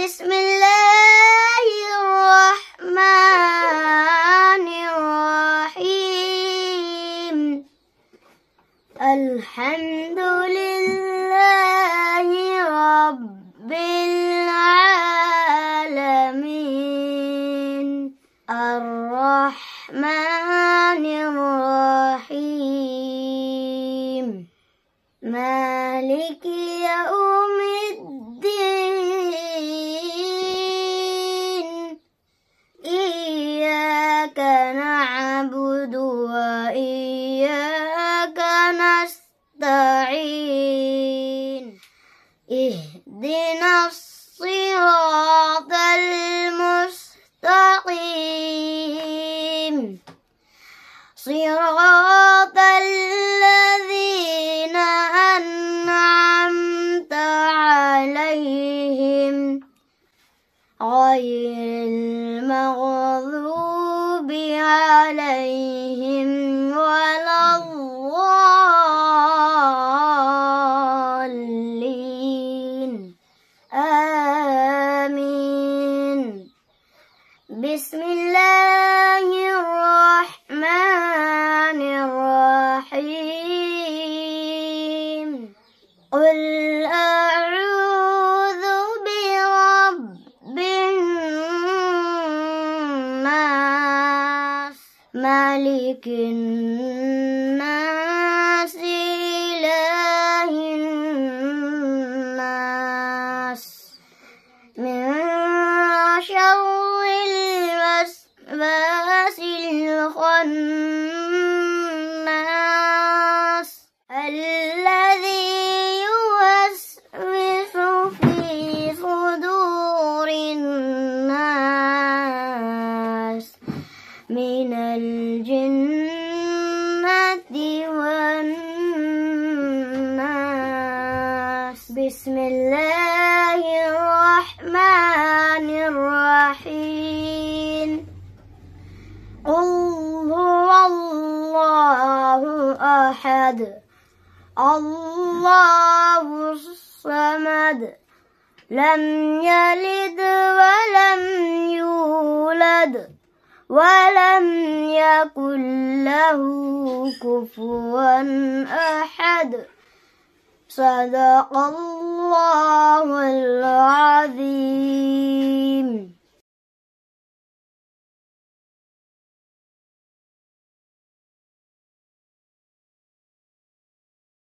بسم الله الرحمن الرحيم. الحمد لله رب العالمين. الرحمن الرحيم. مالك يوم الدين. إياك نعبد وإياك نستعين. اهدنا الصراط المستقيم. صراط الذين أنعمت عليهم غير المغضوب عليهم ولا الضالين. آمين. بسم الله الرحمن الرحيم. قل أعوذ برب الناس ملك الناس إله الناس من شر الوسواس الخناس الذي يوسوس في صدور الناس من الجنة والناس. بسم الله الرحمن الرحيم. قل هو الله أحد الله الصمد لم يلد ولم يولد ولم يكن له كفوا أحد. صدق الله العظيم.